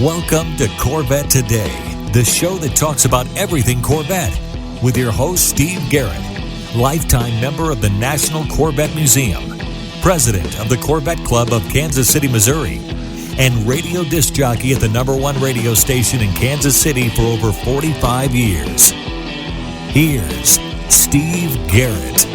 Welcome to Corvette Today, the show that talks about everything Corvette, with your host, Steve Garrett, lifetime member of the National Corvette Museum, president of the Corvette Club of Kansas City, Missouri, and radio disc jockey at the #1 radio station in Kansas City for over 45 years. Here's Steve Garrett.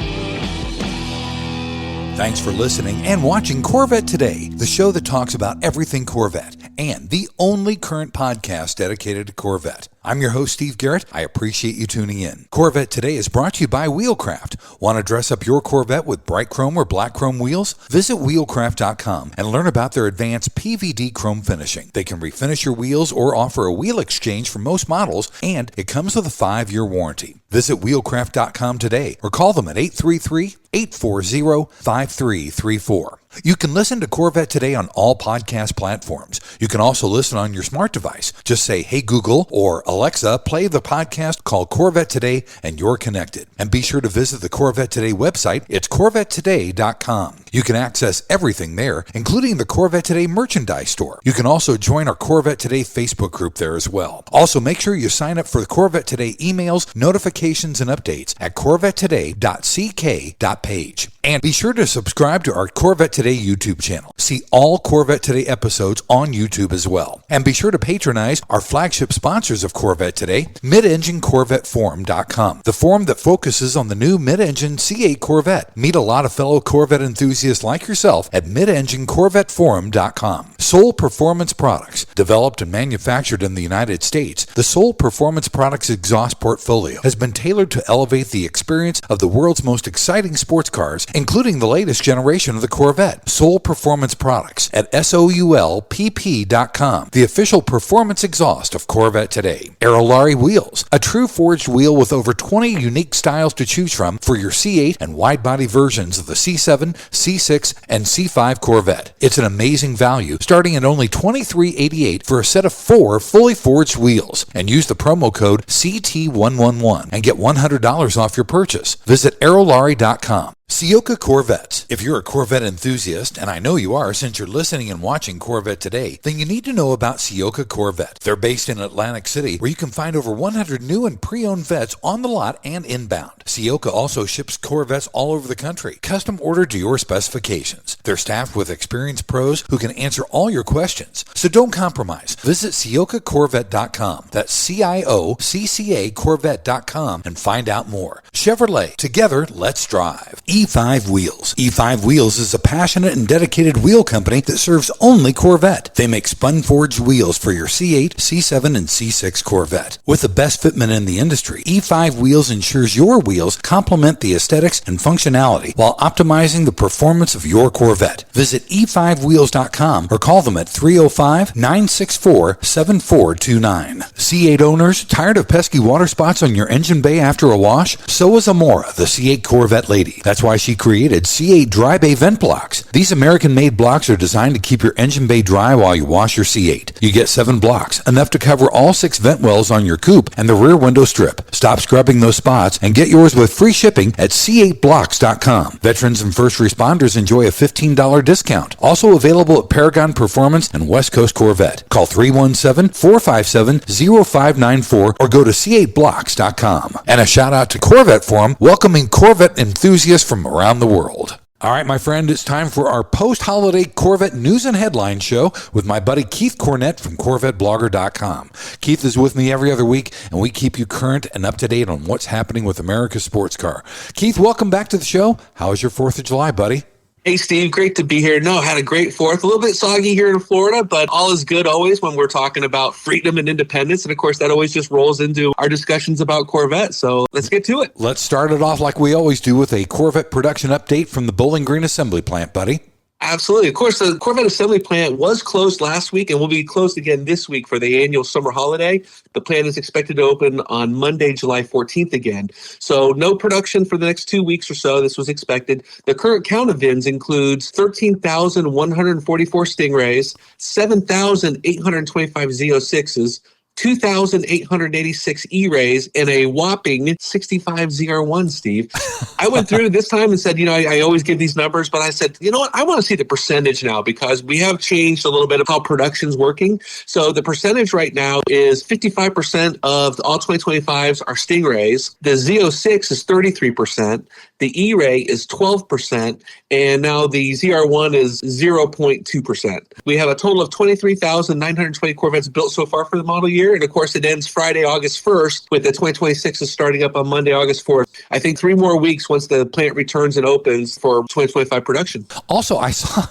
Thanks for listening and watching Corvette Today, the show that talks about everything Corvette, and the only current podcast dedicated to Corvette. I'm your host, Steve Garrett. I appreciate you tuning in. Corvette Today is brought to you by Wheelcraft. Want to dress up your Corvette with bright chrome or black chrome wheels? Visit wheelcraft.com and learn about their advanced PVD chrome finishing. They can refinish your wheels or offer a wheel exchange for most models, and it comes with a 5-year warranty. Visit wheelcraft.com today or call them at 833-840-5334. You can listen to Corvette Today on all podcast platforms. You can also listen on your smart device. Just say, "Hey Google," or "Alexa, play the podcast called Corvette Today," and you're connected. And be sure to visit the Corvette Today website. It's CorvetteToday.com. You can access everything there, including the Corvette Today merchandise store. You can also join our Corvette Today Facebook group there as well. Also, make sure you sign up for the Corvette Today emails, notifications, and updates at CorvetteToday.ck.page. And be sure to subscribe to our Corvette Today YouTube channel. See all Corvette Today episodes on YouTube as well. And be sure to patronize our flagship sponsors of Corvette Today, MidEngineCorvetteForum.com, the forum that focuses on the new mid-engine C8 Corvette. Meet a lot of fellow Corvette enthusiasts like yourself at MidEngineCorvetteForum.com. Soul Performance Products, developed and manufactured in the United States, the Soul Performance Products exhaust portfolio has been tailored to elevate the experience of the world's most exciting sports cars, including the latest generation of the Corvette. Soul Performance Products at SOULPP.com, the official performance exhaust of Corvette Today. Aerolarri Wheels, a true forged wheel with over 20 unique styles to choose from for your C8 and wide-body versions of the C7, C6, and C5 Corvette. It's an amazing value, starting at only $23.88 for a set of 4 fully forged wheels. And use the promo code CT111 and get $100 off your purchase. Visit Aerolarri.com. Ciocca Corvettes. If you're a Corvette enthusiast, and I know you are since you're listening and watching Corvette Today, then you need to know about Ciocca Corvette. They're based in Atlantic City, where you can find over 100 new and pre-owned vets on the lot and inbound. Ciocca also ships Corvettes all over the country, custom ordered to your specifications. They're staffed with experienced pros who can answer all your questions. So don't compromise. Visit CioccaCorvette.com. That's CIOCCA Corvette.com and find out more. Chevrolet. Together, let's drive. E5 Wheels. E5 Wheels is a passionate and dedicated wheel company that serves only Corvette. They make spun-forged wheels for your C8, C7, and C6 Corvette. With the best fitment in the industry, E5 Wheels ensures your wheels complement the aesthetics and functionality while optimizing the performance of your Corvette. Visit e5wheels.com or call them at 305-964-7429. C8 owners, tired of pesky water spots on your engine bay after a wash? So is Amora, the C8 Corvette lady. That's why she created C8 Dry Bay Vent Blocks. These American-made blocks are designed to keep your engine bay dry while you wash your C8. You get 7 blocks, enough to cover all 6 vent wells on your coupe and the rear window strip. Stop scrubbing those spots and get yours with free shipping at c8blocks.com. Veterans and first responders enjoy a $15 discount. Also available at Paragon Performance and West Coast Corvette. Call 317-457-0594 or go to c8blocks.com. And a shout out to Corvette Forum, welcoming Corvette enthusiasts from around the world. All right, my friend, it's time for our post-holiday Corvette news and headline show with my buddy Keith Cornett from CorvetteBlogger.com. Keith is with me every other week, and we keep you current and up to date on what's happening with America's sports car. Keith, welcome back to the show. How was your 4th of July, buddy? Hey, Steve, great to be here. No, had a great 4th. A little bit soggy here in Florida, but all is good always when we're talking about freedom and independence. And, of course, that always just rolls into our discussions about Corvette. So let's get to it. Let's start it off like we always do with a Corvette production update from the Bowling Green Assembly Plant, buddy. Absolutely. Of course, the Corvette assembly plant was closed last week and will be closed again this week for the annual summer holiday. The plant is expected to open on Monday, July 14th again. So no production for the next 2 weeks or so. This was expected. The current count of VINs includes 13,144 Stingrays, 7,825 Z06s, 2,886 E-Rays, and a whopping 65 ZR1, Steve. I went through this time and said, I always give these numbers, but I said, you know what? I want to see the percentage now because we have changed a little bit of how production's working. So the percentage right now is 55% of all 2025s are Stingrays. The Z06 is 33%. The E-Ray is 12%. And now the ZR1 is 0.2%. We have a total of 23,920 Corvettes built so far for the model year. And of course, it ends Friday, August 1st, with the 2026 is starting up on Monday, August 4th. I think 3 more weeks once the plant returns and opens for 2025 production. Also, I saw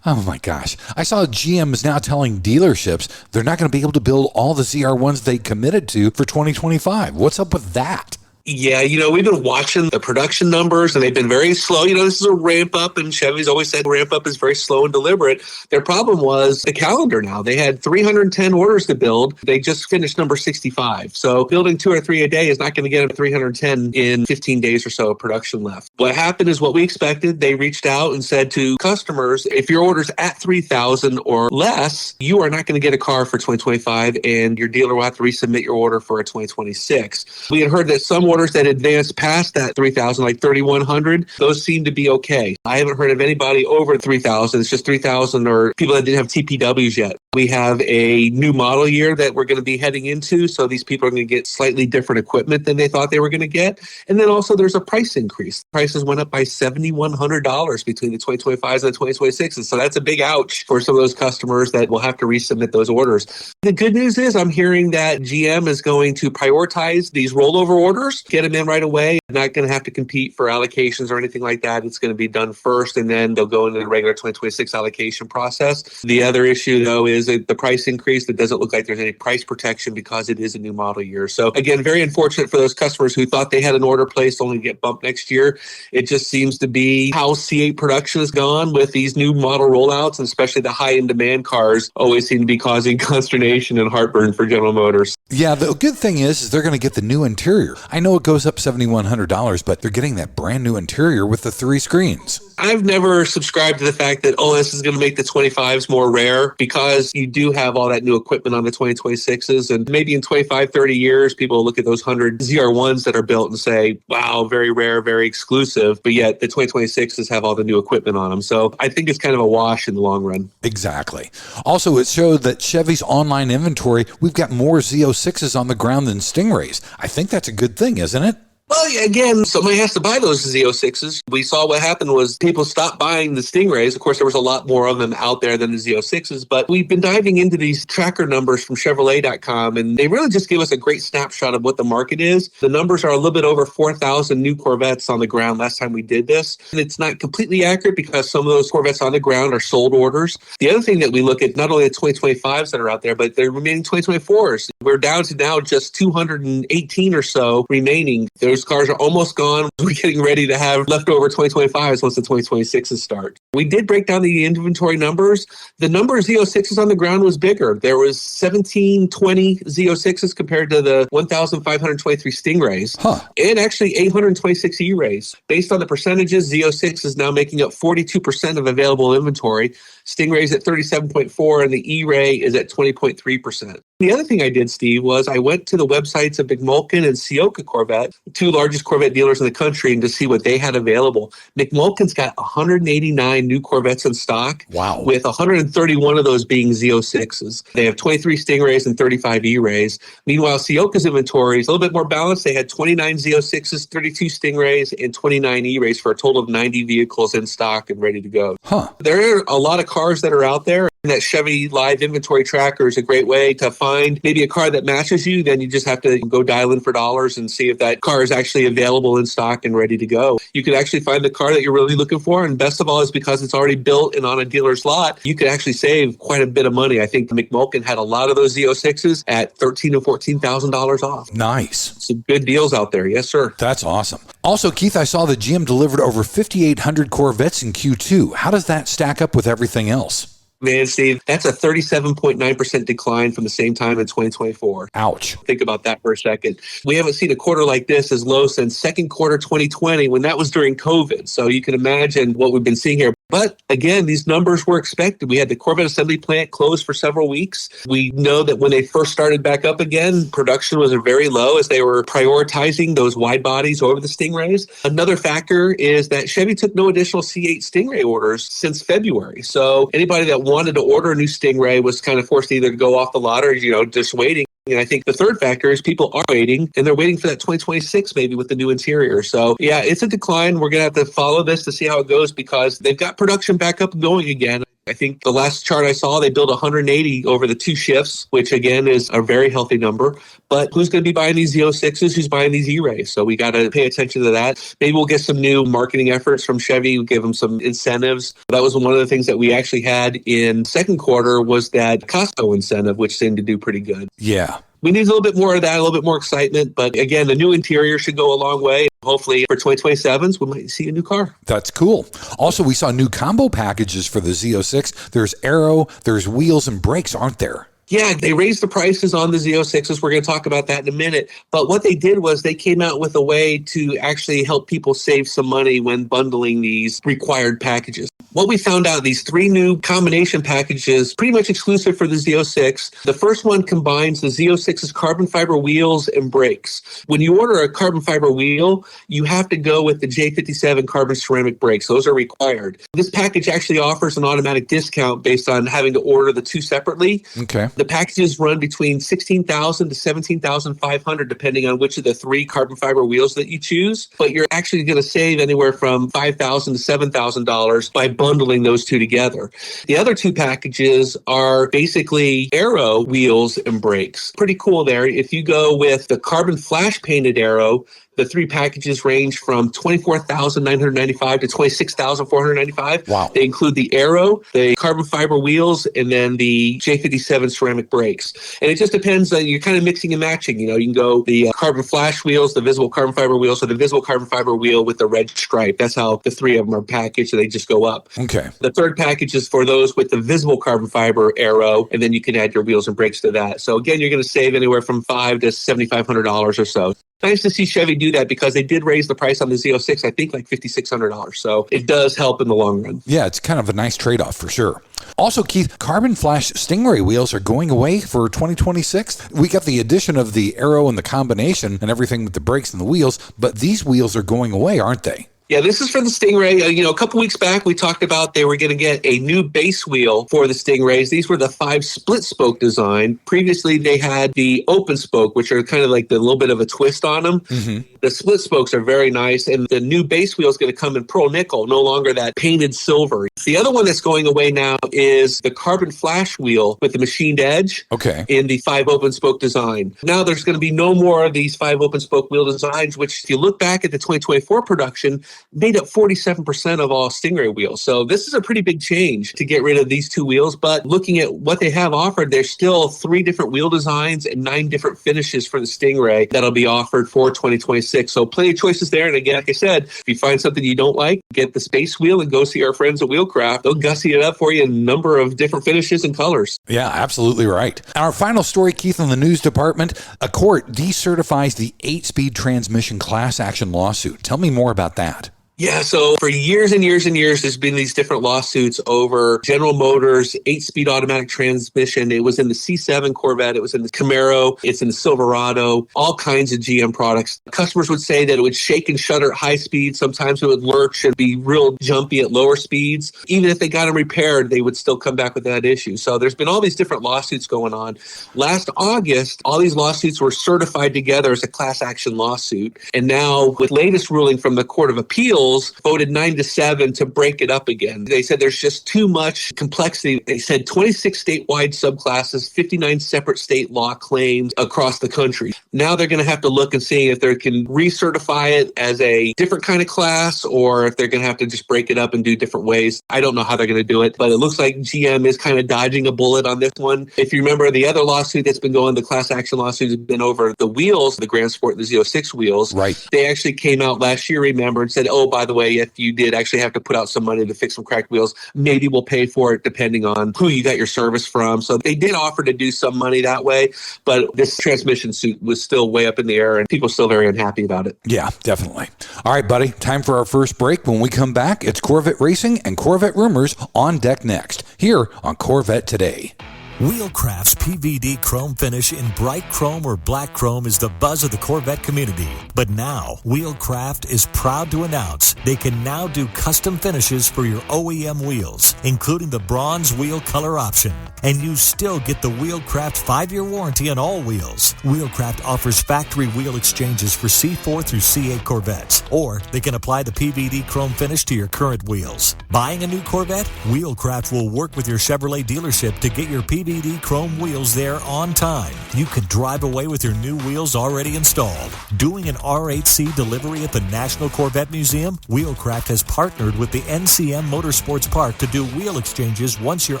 GM is now telling dealerships they're not going to be able to build all the ZR1s they committed to for 2025. What's up with that? Yeah, we've been watching the production numbers and they've been very slow. This is a ramp up, and Chevy's always said ramp up is very slow and deliberate. Their problem was the calendar now. They had 310 orders to build. They just finished number 65. So building 2 or 3 a day is not going to get them 310 in 15 days or so of production left. What happened is what we expected. They reached out and said to customers, if your order's at 3,000 or less, you are not going to get a car for 2025, and your dealer will have to resubmit your order for a 2026. We had heard that some orders that advanced past that 3,000, like 3,100, those seem to be okay. I haven't heard of anybody over 3,000. It's just 3,000 or people that didn't have TPWs yet. We have a new model year that we're going to be heading into, so these people are going to get slightly different equipment than they thought they were going to get. And then also there's a price increase. Prices went up by $7,100 between the 2025s and the 2026s. So that's a big ouch for some of those customers that will have to resubmit those orders. The good news is I'm hearing that GM is going to prioritize these rollover orders, get them in right away. Not going to have to compete for allocations or anything like that. It's going to be done first, and then they'll go into the regular 2026 allocation process. The other issue, though, is the price increase. It doesn't look like there's any price protection because it is a new model year. So again, very unfortunate for those customers who thought they had an order placed only to get bumped next year. It just seems to be how C8 production has gone with these new model rollouts, and especially the high-end demand cars always seem to be causing consternation and heartburn for General Motors. Yeah, the good thing is they're going to get the new interior. I know it goes up $7,100, but they're getting that brand new interior with the 3 screens. I've never subscribed to the fact that, this is going to make the 25s more rare, because you do have all that new equipment on the 2026s. And maybe in 25, 30 years, people will look at those 100 ZR1s that are built and say, wow, very rare, very exclusive. But yet the 2026s have all the new equipment on them. So I think it's kind of a wash in the long run. Exactly. Also, it showed that Chevy's online inventory, we've got more Z06s on the ground than Stingrays. I think that's a good thing, isn't it? Well, again, somebody has to buy those Z06s. We saw what happened was people stopped buying the Stingrays. Of course, there was a lot more of them out there than the Z06s, but we've been diving into these tracker numbers from Chevrolet.com, and they really just give us a great snapshot of what the market is. The numbers are a little bit over 4,000 new Corvettes on the ground last time we did this. And it's not completely accurate because some of those Corvettes on the ground are sold orders. The other thing that we look at, not only the 2025s that are out there, but the remaining 2024s. We're down to now just 218 or so remaining. Those cars are almost gone. We're getting ready to have leftover 2025s once the 2026s start. We did break down the inventory numbers. The number of Z06s on the ground was bigger. There was 1,720 Z06s compared to the 1,523 Stingrays, and actually 826 E-Rays. Based on the percentages, Z06 is now making up 42% of available inventory. Stingray's at 37.4%, and the E-Ray is at 20.3%. The other thing I did, Steve, was I went to the websites of McMulkin and Ciocca Corvette, 2 largest Corvette dealers in the country, and to see what they had available. McMulkin's got 189 new Corvettes in stock, with 131 of those being Z06s. They have 23 Stingrays and 35 E-Rays. Meanwhile, Ciocca's inventory is a little bit more balanced. They had 29 Z06s, 32 Stingrays, and 29 E-Rays for a total of 90 vehicles in stock and ready to go. There are a lot of cars that are out there. That Chevy Live Inventory Tracker is a great way to find maybe a car that matches you. Then you just have to go dial in for dollars and see if that car is actually available in stock and ready to go. You could actually find the car that you're really looking for. And best of all is because it's already built and on a dealer's lot, you could actually save quite a bit of money. I think McMulkin had a lot of those Z06s at $13,000 to $14,000 off. Nice. Some good deals out there. Yes, sir. That's awesome. Also, Keith, I saw that GM delivered over 5,800 Corvettes in Q2. How does that stack up with everything else? Man, Steve, that's a 37.9% decline from the same time in 2024. Ouch. Think about that for a second. We haven't seen a quarter like this as low since second quarter 2020, when that was during COVID. So you can imagine what we've been seeing here. But again, these numbers were expected. We had the Corvette assembly plant closed for several weeks. We know that when they first started back up again, production was very low as they were prioritizing those wide bodies over the Stingrays. Another factor is that Chevy took no additional C8 Stingray orders since February. So anybody that wanted to order a new Stingray was kind of forced to either go off the lot or, just waiting. And I think the third factor is people are waiting, and they're waiting for that 2026 maybe with the new interior. So, yeah, it's a decline. We're going to have to follow this to see how it goes because they've got production back up and going again. I think the last chart I saw, they built 180 over the 2 shifts, which again is a very healthy number. But who's going to be buying these Z06s? Who's buying these E-Rays? So we got to pay attention to that. Maybe we'll get some new marketing efforts from Chevy. We'll give them some incentives. That was one of the things that we actually had in second quarter was that Costco incentive, which seemed to do pretty good. Yeah. We need a little bit more of that, a little bit more excitement. But again, the new interior should go a long way. Hopefully for 2027s, we might see a new car. That's cool. Also, we saw new combo packages for the Z06. There's aero, there's wheels and brakes, aren't there? Yeah, they raised the prices on the Z06s. We're going to talk about that in a minute. But what they did was they came out with a way to actually help people save some money when bundling these required packages. What we found out, these 3 new combination packages, pretty much exclusive for the Z06. The first one combines the Z06's carbon fiber wheels and brakes. When you order a carbon fiber wheel, you have to go with the J57 carbon ceramic brakes. Those are required. This package actually offers an automatic discount based on having to order the 2 separately. Okay. The packages run between $16,000 to $17,500, depending on which of the 3 carbon fiber wheels that you choose. But you're actually going to save anywhere from $5,000 to $7,000 by bundling those 2 together. The other 2 packages are basically aero wheels and brakes. Pretty cool there. If you go with the carbon flash painted aero, the 3 packages range from $24,995 to $26,495. Wow. They include the aero, the carbon fiber wheels, and then the J57 ceramic brakes. And it just depends. You're kind of mixing and matching. You can go the carbon flash wheels, the visible carbon fiber wheels, or the visible carbon fiber wheel with the red stripe. That's how the 3 of them are packaged, and they just go up. Okay. The third package is for those with the visible carbon fiber aero, and then you can add your wheels and brakes to that. So again, you're going to save anywhere from $500 to $7,500 or so. Nice to see Chevy do that because they did raise the price on the Z06, I think like $5,600. So it does help in the long run. Yeah, it's kind of a nice trade-off for sure. Also, Keith, carbon flash Stingray wheels are going away for 2026. We got the addition of the aero and the combination and everything with the brakes and the wheels, but these wheels are going away, aren't they? Yeah, this is for the Stingray. A couple weeks back, we talked about they were going to get a new base wheel for the Stingrays. These were the 5 split spoke design. Previously, they had the open spoke, which are kind of like the little bit of a twist on them. Mm-hmm. The split spokes are very nice, and the new base wheel is going to come in pearl nickel, no longer that painted silver. The other one that's going away now is the carbon flash wheel with the machined edge. Okay. In the 5 open spoke design. Now there's going to be no more of these 5 open spoke wheel designs, which if you look back at the 2024 production, made up 47% of all Stingray wheels. So this is a pretty big change to get rid of these 2 wheels. But looking at what they have offered, there's still 3 different wheel designs and 9 different finishes for the Stingray that'll be offered for 2026. So plenty of choices there. And again, like I said, if you find something you don't like, get the space wheel and go see our friends at Wheelcraft. They'll gussy it up for you in a number of different finishes and colors. Yeah, absolutely right. Our final story, Keith, in the news department, a court decertifies the 8-speed transmission class action lawsuit. Tell me more about that. Yeah, so for years and years and years, there's been these different lawsuits over General Motors, 8-speed automatic transmission. It was in the C7 Corvette. It was in the Camaro. It's in the Silverado, all kinds of GM products. Customers would say that it would shake and shudder at high speed. Sometimes it would lurch and be real jumpy at lower speeds. Even if they got them repaired, they would still come back with that issue. So there's been all these different lawsuits going on. Last August, all these lawsuits were certified together as a class action lawsuit. And now with latest ruling from the Court of Appeals, voted 9-7 to break it up again. They said there's just too much complexity. They said 26 statewide subclasses, 59 separate state law claims across the country. Now they're going to have to look and see if they can recertify it as a different kind of class or if they're going to have to just break it up and do different ways. I don't know how they're going to do it, but it looks like GM is kind of dodging a bullet on this one. If you remember the other lawsuit that's been going, the class action lawsuit has been over the wheels, the Grand Sport, the Z06 wheels. Right. They actually came out last year, remember, and said, oh, by the way, if you did actually have to put out some money to fix some cracked wheels, maybe we'll pay for it depending on who you got your service from. So they did offer to do some money that way, but this transmission suit was still way up in the air and people are still very unhappy about it. Yeah, definitely. All right, buddy, time for our first break. When we come back, it's Corvette Racing and Corvette Rumors on deck next, here on Corvette Today. Wheelcraft's PVD chrome finish in bright chrome or black chrome is the buzz of the Corvette community. But now, Wheelcraft is proud to announce they can now do custom finishes for your OEM wheels, including the bronze wheel color option. And you still get the Wheelcraft 5-year warranty on all wheels. Wheelcraft offers factory wheel exchanges for C4 through C8 Corvettes, or they can apply the PVD chrome finish to your current wheels. Buying a new Corvette? Wheelcraft will work with your Chevrolet dealership to get your PVD chrome wheels there on time. You can drive away with your new wheels already installed. Doing an R8C delivery at the National Corvette Museum? Wheelcraft has partnered with the NCM Motorsports Park to do wheel exchanges once your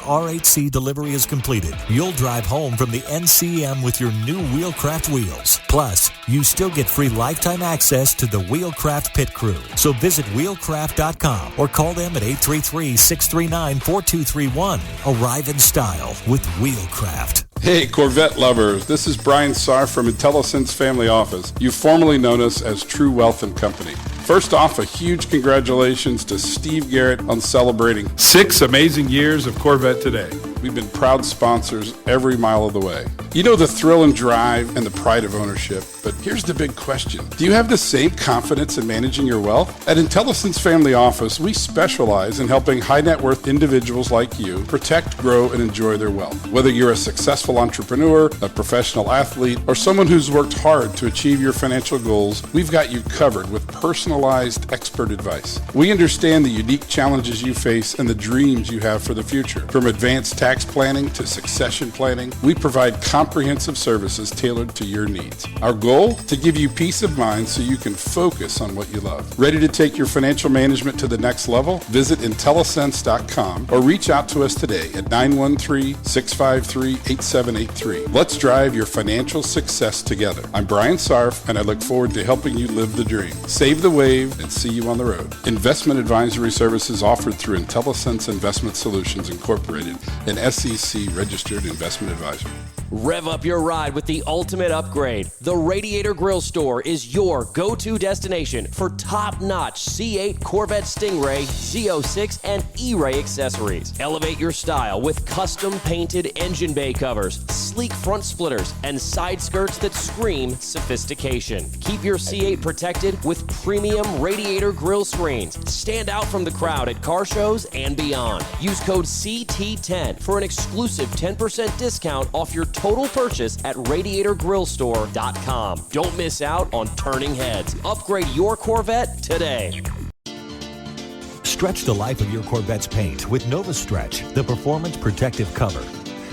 R8C delivery is completed. You'll drive home from the NCM with your new Wheelcraft wheels. Plus, you still get free lifetime access to the Wheelcraft pit crew. So visit wheelcraft.com or call them at 833-639-4231. Arrive in style with Wheelcraft. Hey, Corvette lovers, this is Brian Sarr from IntelliSense Family Office. You've formerly known us as True Wealth and Company. First off, a huge congratulations to Steve Garrett on celebrating 6 amazing years of Corvette Today. We've been proud sponsors every mile of the way. You know the thrill and drive and the pride of ownership, but here's the big question. Do you have the same confidence in managing your wealth? At IntelliSense Family Office, we specialize in helping high net worth individuals like you protect, grow, and enjoy their wealth. Whether you're a successful entrepreneur, a professional athlete, or someone who's worked hard to achieve your financial goals, we've got you covered with personalized expert advice. We understand the unique challenges you face and the dreams you have for the future. From advanced tax planning to succession planning, we provide comprehensive services tailored to your needs. Our goal? To give you peace of mind so you can focus on what you love. Ready to take your financial management to the next level? Visit IntelliSense.com or reach out to us today at 913-653-8783. Let's drive your financial success together. I'm Brian Sarf, and I look forward to helping you live the dream. Save the wave and see you on the road. Investment advisory services offered through IntelliSense Investment Solutions Incorporated, an SEC-registered investment advisor. Rev up your ride with the ultimate upgrade. The Radiator Grill Store is your go-to destination for top-notch C8 Corvette Stingray, Z06, and E-Ray accessories. Elevate your style with custom-painted engine bay covers, sleek front splitters, and side skirts that scream sophistication. Keep your C8 protected with premium Radiator Grill screens. Stand out from the crowd at car shows and beyond. Use code CT10 for an exclusive 10% discount off your total purchase at RadiatorGrillStore.com. Don't miss out on turning heads. Upgrade your Corvette today. Stretch the life of your Corvette's paint with Nova Stretch, the performance protective cover.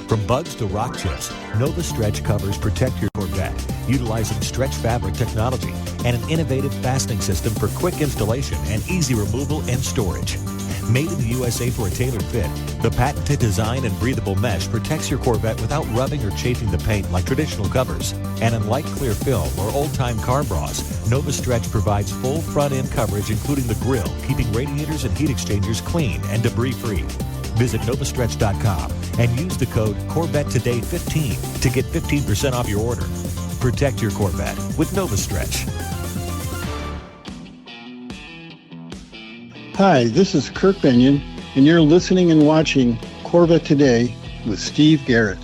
From bugs to rock chips, Nova Stretch covers protect your Corvette, utilizing stretch fabric technology and an innovative fastening system for quick installation and easy removal and storage. Made in the USA for a tailored fit, the patented design and breathable mesh protects your Corvette without rubbing or chafing the paint like traditional covers. And unlike clear film or old-time car bras, Nova Stretch provides full front-end coverage including the grille, keeping radiators and heat exchangers clean and debris-free. Visit novastretch.com and use the code CorvetteToday15 to get 15% off your order. Protect your Corvette with Nova Stretch. Hi, this is Kirk Benyon, and you're listening and watching Corvette Today with Steve Garrett.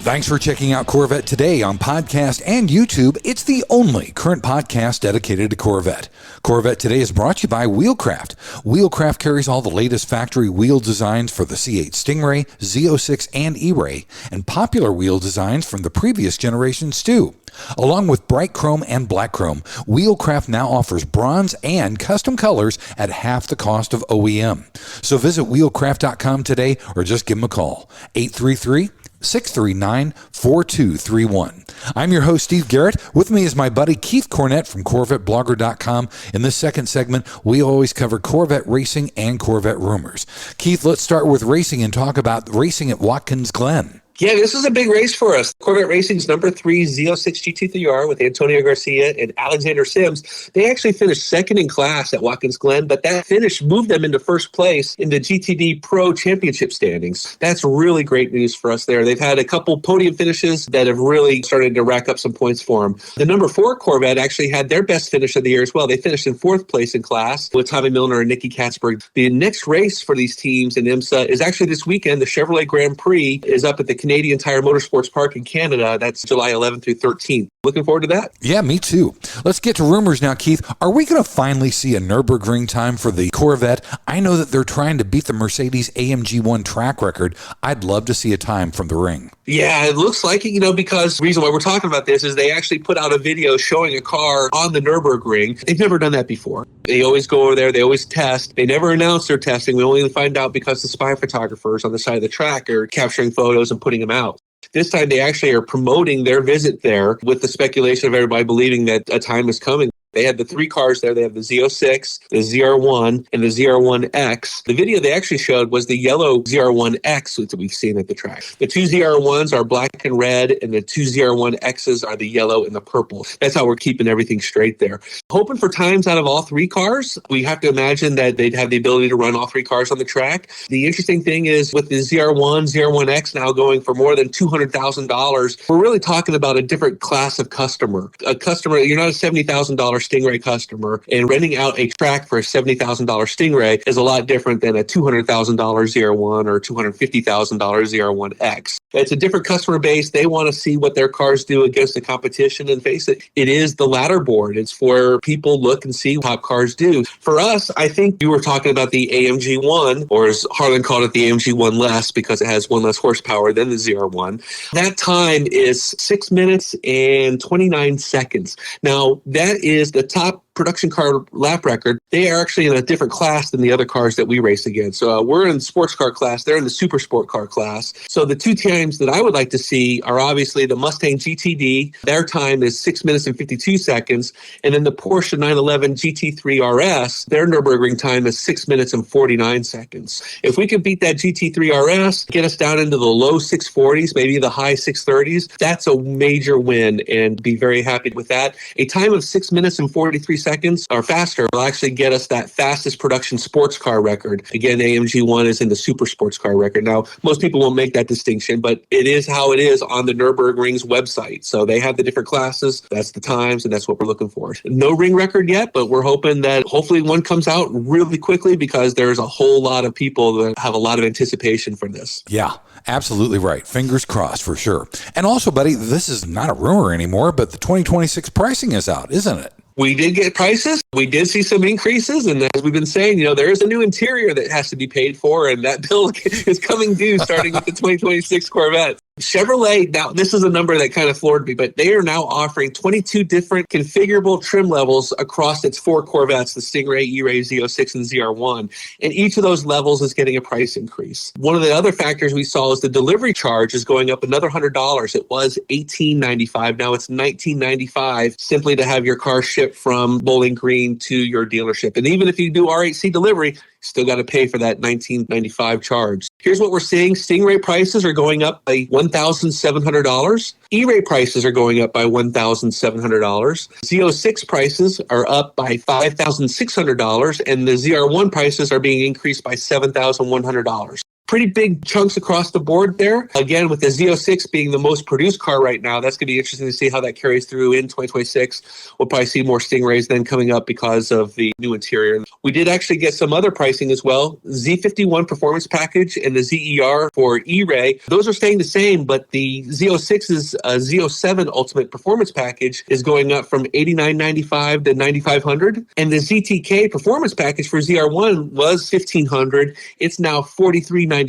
Thanks for checking out Corvette Today on podcast and YouTube. It's the only current podcast dedicated to Corvette. Corvette Today is brought to you by Wheelcraft. Wheelcraft carries all the latest factory wheel designs for the C8 Stingray, Z06, and E-Ray, and popular wheel designs from the previous generations too. Along with bright chrome and black chrome, Wheelcraft now offers bronze and custom colors at half the cost of OEM. So visit wheelcraft.com today or just give them a call. 833-639-4231. I'm your host, Steve Garrett. With me is my buddy Keith Cornett from CorvetteBlogger.com. In this second segment, we always cover Corvette racing and Corvette rumors. Keith, let's start with racing and talk about racing at Watkins Glen. Yeah, this is a big race for us. Corvette Racing's number 3 Z06 GT3R with Antonio Garcia and Alexander Sims. They actually finished second in class at Watkins Glen, but that finish moved them into first place in the GTD Pro Championship standings. That's really great news for us there. They've had a couple podium finishes that have really started to rack up some points for them. The number 4 Corvette actually had their best finish of the year as well. They finished in 4th place in class with Tommy Milner and Nicky Katzberg. The next race for these teams in IMSA is actually this weekend. The Chevrolet Grand Prix is up at the Canadian Tire Motorsports Park in Canada. That's July 11th through 13th. Looking forward to that. Yeah, me too. Let's get to rumors now, Keith. Are we going to finally see a Nürburgring time for the Corvette? I know that they're trying to beat the Mercedes AMG 1 track record. I'd love to see a time from the ring. Yeah, it looks like it, because the reason why we're talking about this is they actually put out a video showing a car on the Nürburgring. They've never done that before. They always go over there. They always test. They never announce their testing. We only find out because the spy photographers on the side of the track are capturing photos and putting them out. This time they actually are promoting their visit there with the speculation of everybody believing that a time is coming. They had the 3 cars there. They have the Z06, the ZR1, and the ZR1X. The video they actually showed was the yellow ZR1X that we've seen at the track. The 2 ZR1s are black and red, and the 2 ZR1Xs are the yellow and the purple. That's how we're keeping everything straight there. Hoping for times out of all 3 cars. We have to imagine that they'd have the ability to run all 3 cars on the track. The interesting thing is with the ZR1, ZR1X now going for more than $200,000, we're really talking about a different class of customer. A customer, you're not a $70,000 Stingray customer, and renting out a track for a $70,000 Stingray is a lot different than a $200,000 ZR1 or $250,000 ZR1X. It's a different customer base. They want to see what their cars do against the competition, and face it, it is the ladder board. It's where people look and see how cars do. For us, I think you were talking about the AMG 1, or as Harlan called it, the AMG 1 less, because it has 1 less horsepower than the ZR1. That time is 6 minutes and 29 seconds. Now, that is the top production car lap record. They are actually in a different class than the other cars that we race against. So we're in the sports car class. They're in the super sport car class. So the 2 times that I would like to see are obviously the Mustang GTD. Their time is 6 minutes and 52 seconds. And then the Porsche 911 GT3 RS, their Nürburgring time is 6 minutes and 49 seconds. If we could beat that GT3 RS, get us down into the low 640s, maybe the high 630s, that's a major win, and be very happy with that. A time of 6 minutes and 43 seconds or faster will actually get us that fastest production sports car record. Again, AMG 1 is in the super sports car record. Now, most people won't make that distinction, but it is how it is on the Nürburgring's website. So they have the different classes, that's the times, and that's what we're looking for. No ring record yet, but we're hoping that hopefully one comes out really quickly, because there's a whole lot of people that have a lot of anticipation for this. Yeah, absolutely right. Fingers crossed for sure. And also, buddy, this is not a rumor anymore, but the 2026 pricing is out, isn't it? We did get prices. We did see some increases. And as we've been saying, there is a new interior that has to be paid for. And that bill is coming due starting with the 2026 Corvette. Chevrolet, now this is a number that kind of floored me, but they are now offering 22 different configurable trim levels across its 4 Corvettes, the Stingray, E-Ray, Z06, and ZR1. And each of those levels is getting a price increase. One of the other factors we saw is the delivery charge is going up another $100. It was $18.95. Now it's $19.95 simply to have your car shipped from Bowling Green to your dealership. And even if you do R8C delivery, still got to pay for that $19.95 charge. Here's what we're seeing. Stingray prices are going up by $1,700. E-Ray prices are going up by $1,700. Z06 prices are up by $5,600, and the ZR1 prices are being increased by $7,100. Pretty big chunks across the board there. Again, with the Z06 being the most produced car right now, that's going to be interesting to see how that carries through in 2026. We'll probably see more Stingrays then coming up because of the new interior. We did actually get some other pricing as well. Z51 Performance Package and the ZER for E-Ray, those are staying the same, but the Z06's Z07 Ultimate Performance Package is going up from $89.95 to $9,500. And the ZTK Performance Package for ZR1 was $1,500. It's now $43.95.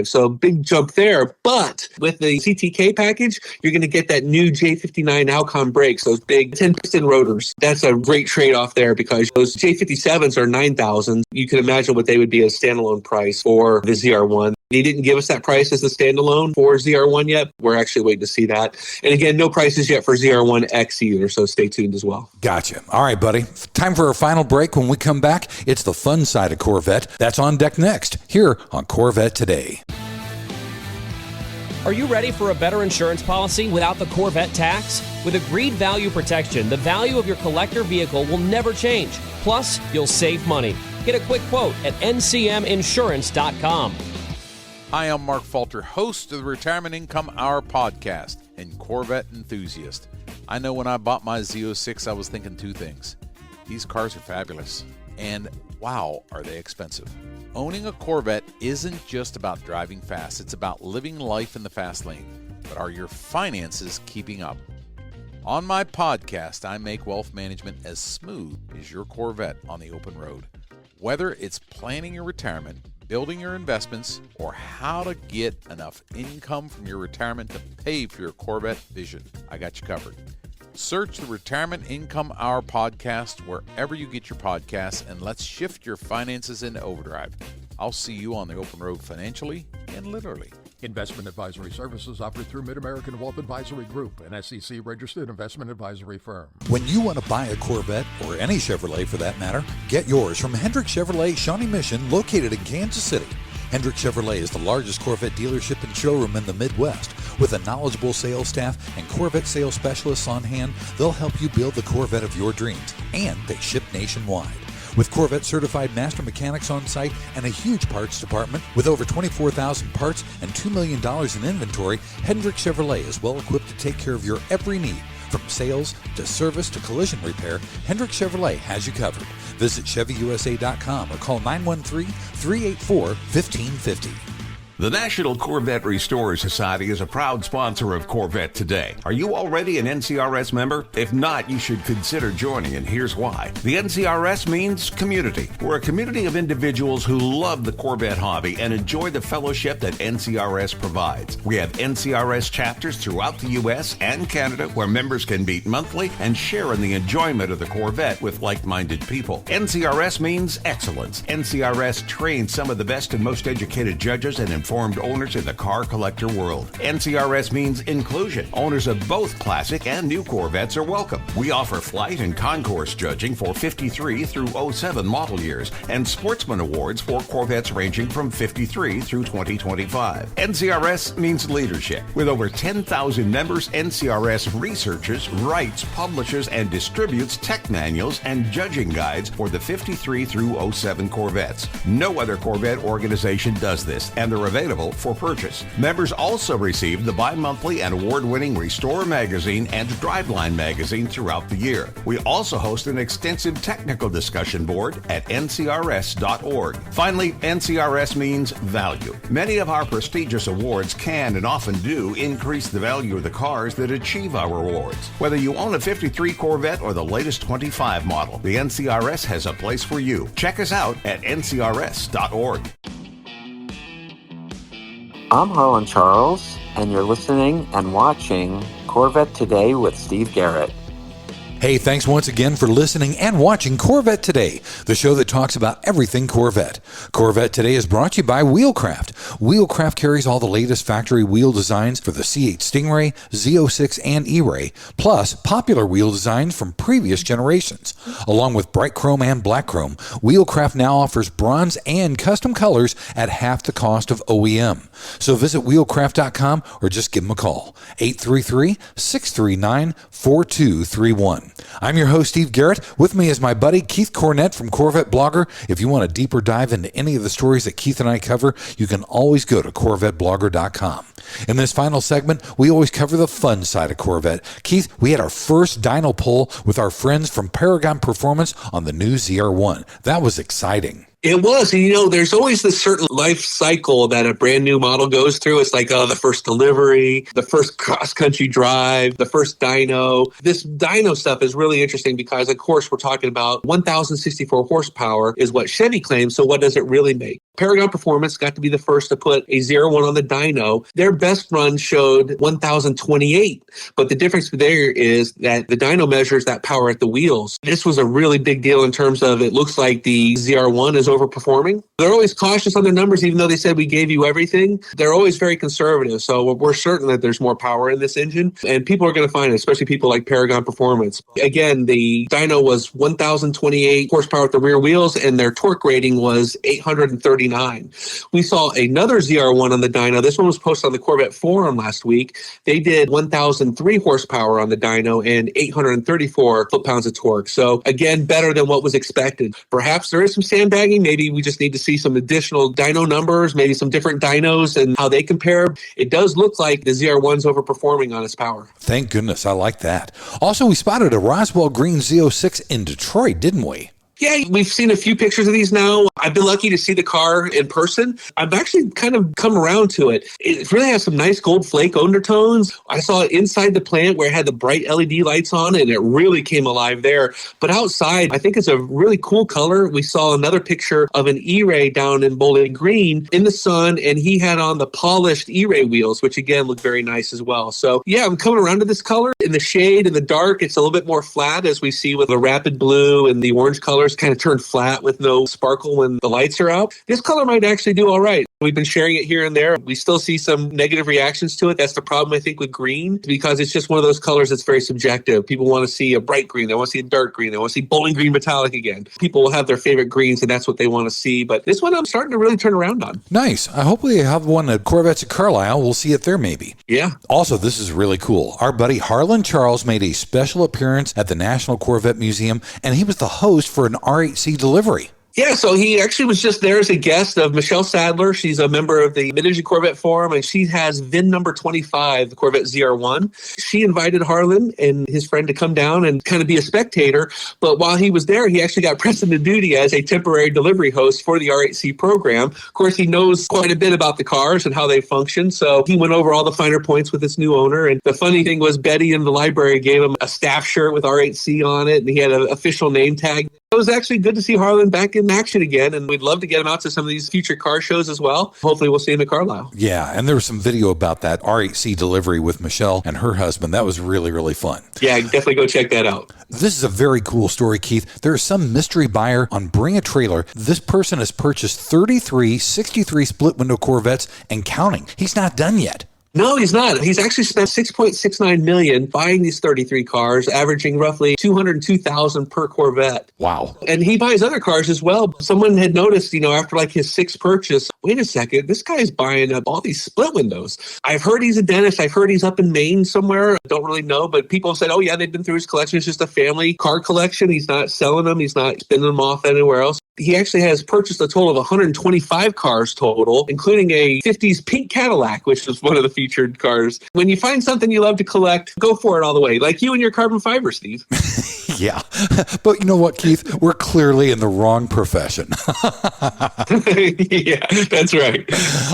So big jump there. But with the CTK package, you're going to get that new J59 Alcon brakes, those big 10-piston rotors. That's a great trade-off there, because those J57s are $9,000. You can imagine what they would be a standalone price for the ZR1. He didn't give us that price as a standalone for ZR1 yet. We're actually waiting to see that. And again, no prices yet for ZR1X either, so stay tuned as well. Gotcha. All right, buddy. Time for our final break. When we come back, it's the fun side of Corvette. That's on deck next, here on Corvette Today. Are you ready for a better insurance policy without the Corvette tax? With Agreed Value Protection, the value of your collector vehicle will never change. Plus, you'll save money. Get a quick quote at ncminsurance.com. Hi, I'm Mark Falter, host of the Retirement Income Hour podcast and Corvette enthusiast. I know when I bought my Z06, I was thinking two things. These cars are fabulous, and wow, are they expensive. Owning a Corvette isn't just about driving fast, it's about living life in the fast lane. But are your finances keeping up? On my podcast, I make wealth management as smooth as your Corvette on the open road. Whether it's planning your retirement, building your investments, or how to get enough income from your retirement to pay for your Corvette vision, I got you covered. Search the Retirement Income Hour podcast wherever you get your podcasts, and let's shift your finances into overdrive. I'll see you on the open road financially and literally. Investment advisory services offered through Mid-American Wealth Advisory Group, an SEC-registered investment advisory firm. When you want to buy a Corvette, or any Chevrolet for that matter, get yours from Hendrick Chevrolet Shawnee Mission, located in Kansas City. Hendrick Chevrolet is the largest Corvette dealership and showroom in the Midwest. With a knowledgeable sales staff and Corvette sales specialists on hand, they'll help you build the Corvette of your dreams, and they ship nationwide. With Corvette certified master mechanics on site and a huge parts department with over 24,000 parts and $2 million in inventory, Hendrick Chevrolet is well equipped to take care of your every need. From sales to service to collision repair, Hendrick Chevrolet has you covered. Visit ChevyUSA.com or call 913-384-1550. The National Corvette Restorer Society is a proud sponsor of Corvette Today. Are you already an NCRS member? If not, you should consider joining, and here's why. The NCRS means community. We're a community of individuals who love the Corvette hobby and enjoy the fellowship that NCRS provides. We have NCRS chapters throughout the U.S. and Canada where members can meet monthly and share in the enjoyment of the Corvette with like-minded people. NCRS means excellence. NCRS trains some of the best and most educated judges and informed owners in the car collector world. NCRS means inclusion. Owners of both classic and new Corvettes are welcome. We offer flight and concourse judging for 53 through 07 model years and sportsman awards for Corvettes ranging from 53 through 2025. NCRS means leadership. With over 10,000 members, NCRS researches, writes, publishes, and distributes tech manuals and judging guides for the 53 through 07 Corvettes. No other Corvette organization does this, and they're available for purchase. Members also receive the bi-monthly and award-winning Restore magazine and Driveline magazine throughout the year. We also host an extensive technical discussion board at ncrs.org. Finally, NCRS means value. Many of our prestigious awards can and often do increase the value of the cars that achieve our awards. Whether you own a 53 Corvette or the latest 25 model, the NCRS has a place for you. Check us out at ncrs.org. I'm Harlan Charles, and you're listening and watching Corvette Today with Steve Garrett. Hey, thanks once again for listening and watching Corvette Today, the show that talks about everything Corvette. Corvette Today is brought to you by Wheelcraft. Wheelcraft carries all the latest factory wheel designs for the C8 Stingray, Z06, and E-Ray, plus popular wheel designs from previous generations. Along with bright chrome and black chrome, Wheelcraft now offers bronze and custom colors at half the cost of OEM. So visit wheelcraft.com or just give them a call, 833-639-4231. I'm your host, Steve Garrett. With me is my buddy, Keith Cornett from CorvetteBlogger. If you want a deeper dive into any of the stories that Keith and I cover, you can always go to CorvetteBlogger.com. In this final segment, we always cover the fun side of Corvette. Keith, we had our first dyno pull with our friends from Paragon Performance on the new ZR1. That was exciting. It was. And, there's always this certain life cycle that a brand new model goes through. It's like, the first delivery, the first cross-country drive, the first dyno. This dyno stuff is really interesting because, of course, we're talking about 1,064 horsepower is what Chevy claims. So what does it really make? Paragon Performance got to be the first to put a 01 on the dyno. Their best run showed 1,028. But the difference there is that the dyno measures that power at the wheels. This was a really big deal in terms of it looks like the ZR1 is overperforming. They're always cautious on their numbers, even though they said we gave you everything. They're always very conservative. So we're certain that there's more power in this engine, and people are going to find it, especially people like Paragon Performance. Again, the dyno was 1,028 horsepower at the rear wheels, and their torque rating was 830 139. We saw another ZR1 on the dyno. This one was posted on the Corvette forum last week. They did 1,003 horsepower on the dyno and 834 foot-pounds of torque. So again, better than what was expected. Perhaps there is some sandbagging. Maybe we just need to see some additional dyno numbers, maybe some different dynos and how they compare. It does look like the ZR1's overperforming on its power. Thank goodness. I like that. Also, we spotted a Roswell Green Z06 in Detroit, didn't we? Yeah, we've seen a few pictures of these now. I've been lucky to see the car in person. I've actually kind of come around to it. It really has some nice gold flake undertones. I saw it inside the plant where it had the bright LED lights on, and it really came alive there. But outside, I think it's a really cool color. We saw another picture of an E-Ray down in Bowling Green in the sun, and he had on the polished E-Ray wheels, which again look very nice as well. So yeah, I'm coming around to this color. In the shade, in the dark, it's a little bit more flat, as we see with the rapid blue and the orange colors kind of turn flat with no sparkle when the lights are out. This color might actually do all right. We've been sharing it here and there. We still see some negative reactions to it. That's the problem, I think, with green, because it's just one of those colors that's very subjective. People want to see a bright green. They want to see a dark green. They want to see bowling green metallic again. People will have their favorite greens, and that's what they want to see. But this one I'm starting to really turn around on. Nice. I hope we have one at Corvettes at Carlisle. We'll see it there maybe. Yeah. Also, this is really cool. Our buddy Harlan Charles made a special appearance at the National Corvette Museum, and he was the host for an R8C delivery. Yeah, so he actually was just there as a guest of Michelle Sadler. She's a member of the Mid-Engine Corvette Forum, and she has VIN number 25, the Corvette ZR1. She invited Harlan and his friend to come down and kind of be a spectator. But while he was there, he actually got pressed into duty as a temporary delivery host for the R8C program. Of course, he knows quite a bit about the cars and how they function, so he went over all the finer points with its new owner. And the funny thing was, Betty in the library gave him a staff shirt with R8C on it, and he had an official name tag. It was actually good to see Harlan back in action again, and we'd love to get him out to some of these future car shows as well. Hopefully we'll see him at Carlisle. Yeah, and there was some video about that R8C delivery with Michelle and her husband. That was really, really fun. Yeah, definitely go check that out. This is a very cool story, Keith. There is some mystery buyer on Bring a Trailer. This person has purchased 33 63 split window Corvettes and counting. He's not done yet. No, he's not. He's actually spent $6.69 million buying these 33 cars, averaging roughly $202,000 per Corvette. Wow. And he buys other cars as well. Someone had noticed, after like his sixth purchase, wait a second, this guy's buying up all these split windows. I've heard he's a dentist. I've heard he's up in Maine somewhere. I don't really know, but people have said, oh yeah, they've been through his collection. It's just a family car collection. He's not selling them. He's not spinning them off anywhere else. He actually has purchased a total of 125 cars total, including a 50s pink Cadillac, which was one of the featured cars. When you find something you love to collect, go for it all the way, like you and your carbon fiber, Steve. Yeah. But you know what, Keith? We're clearly in the wrong profession. Yeah, that's right.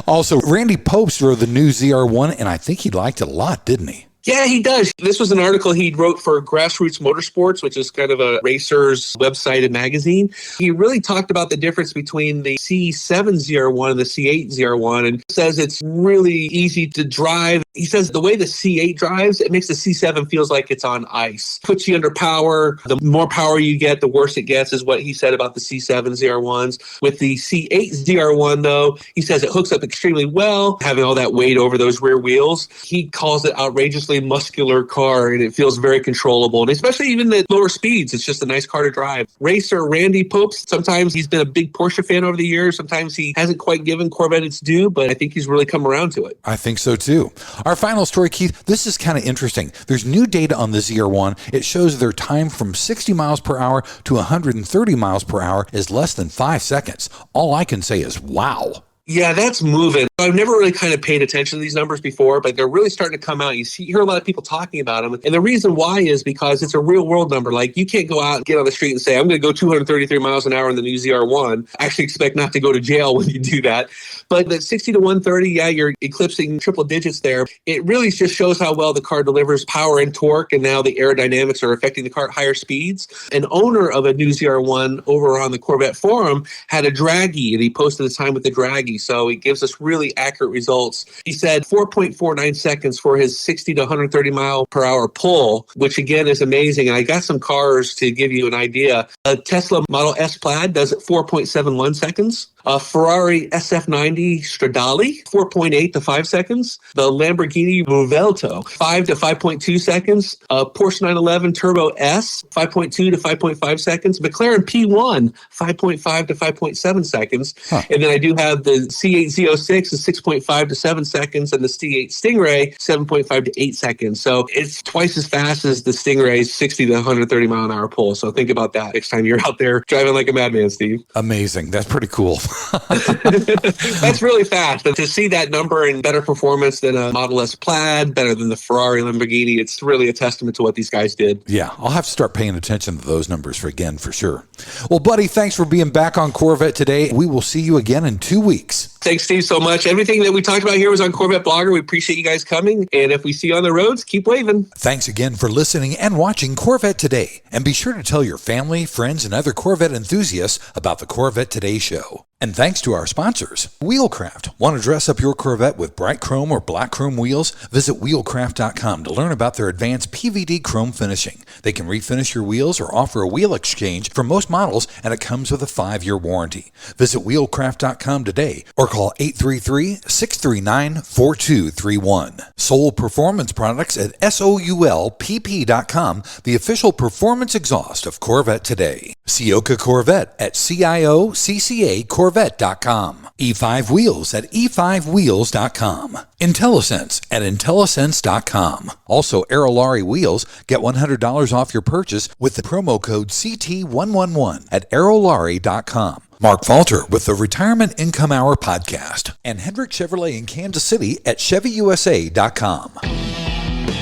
Also, Randy Popes drove the new ZR1, and I think he liked it a lot, didn't he? Yeah, he does. This was an article he wrote for Grassroots Motorsports, which is kind of a racer's website and magazine. He really talked about the difference between the C7 ZR1 and the C8 ZR1 and says it's really easy to drive. He says the way the C8 drives, it makes the C7 feels like it's on ice. Puts you under power. The more power you get, the worse it gets, is what he said about the C7 ZR1s. With the C8 ZR1, though, he says it hooks up extremely well, having all that weight over those rear wheels. He calls it outrageously muscular car, and it feels very controllable, and especially even at lower speeds, it's just a nice car to drive. Racer Randy Popes, sometimes he's been a big Porsche fan over the years. Sometimes he hasn't quite given Corvette its due, but I think he's really come around to it. I think so too. Our final story, Keith, this is kind of interesting. There's new data on the ZR1. It shows their time from 60 miles per hour to 130 miles per hour is less than 5 seconds. All I can say is wow. Yeah, that's moving. I've never really kind of paid attention to these numbers before, but they're really starting to come out. You hear a lot of people talking about them. And the reason why is because it's a real world number. Like, you can't go out and get on the street and say, I'm going to go 233 miles an hour in the new ZR1. I actually expect not to go to jail when you do that. But the 60 to 130, yeah, you're eclipsing triple digits there. It really just shows how well the car delivers power and torque, and now the aerodynamics are affecting the car at higher speeds. An owner of a new ZR1 over on the Corvette forum had a Draggy, and he posted the time with the Draggy. So it gives us really really accurate results. He said 4.49 seconds for his 60 to 130 mile per hour pull, which again is amazing. And I got some cars to give you an idea. A Tesla Model S Plaid does it 4.71 seconds. A Ferrari SF90 Stradale, 4.8 to 5 seconds. The Lamborghini Revuelto, 5 to 5.2 seconds. Porsche 911 Turbo S, 5.2 to 5.5 seconds. McLaren P1, 5.5 to 5.7 seconds. And then I do have the C8Z06 is 6.5 to 7 seconds, and the C8 Stingray, 7.5 to 8 seconds. So it's twice as fast as the Stingray's 60 to 130 mile an hour pull. So think about that next time you're out there driving like a madman, Steve. Amazing. That's pretty cool. That's really fast. And to see that number in better performance than a Model S Plaid, better than the Ferrari Lamborghini, it's really a testament to what these guys did. Yeah, I'll have to start paying attention to those numbers for sure. Well, buddy, thanks for being back on Corvette Today. We will see you again in 2 weeks. Thanks, Steve, so much. Everything that we talked about here was on CorvetteBlogger. We appreciate you guys coming. And if we see you on the roads, keep waving. Thanks again for listening and watching Corvette Today. And be sure to tell your family, friends, and other Corvette enthusiasts about the Corvette Today show. And thanks to our sponsors, Wheelcraft. Want to dress up your Corvette with bright chrome or black chrome wheels? Visit wheelcraft.com to learn about their advanced PVD chrome finishing. They can refinish your wheels or offer a wheel exchange for most models, and it comes with a 5-year warranty. Visit wheelcraft.com today or call 833-639-4231. Soul Performance Products at SOULPP.com, the official performance exhaust of Corvette Today. Sioka Corvette at CIOCCA Corvette.com. E5 Wheels at E5Wheels.com. IntelliSense at IntelliSense.com. Also, Aerolarri Wheels. Get $100 off your purchase with the promo code CT111 at Aerolarri.com. Mark Falter with the Retirement Income Hour podcast. And Hendrick Chevrolet in Kansas City at ChevyUSA.com.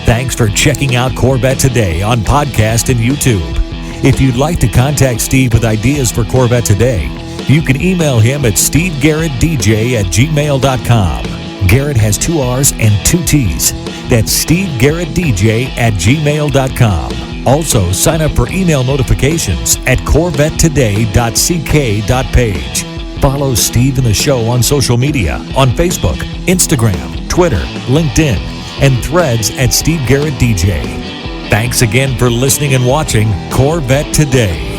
Thanks for checking out Corvette Today on podcast and YouTube. If you'd like to contact Steve with ideas for Corvette Today, you can email him at stevegarrettdj@gmail.com. Garrett has 2 R's and 2 T's. That's stevegarrettdj@gmail.com. Also, sign up for email notifications at corvettetoday.ck.page. Follow Steve and the show on social media on Facebook, Instagram, Twitter, LinkedIn, and Threads at Steve Garrett DJ. Thanks again for listening and watching Corvette Today.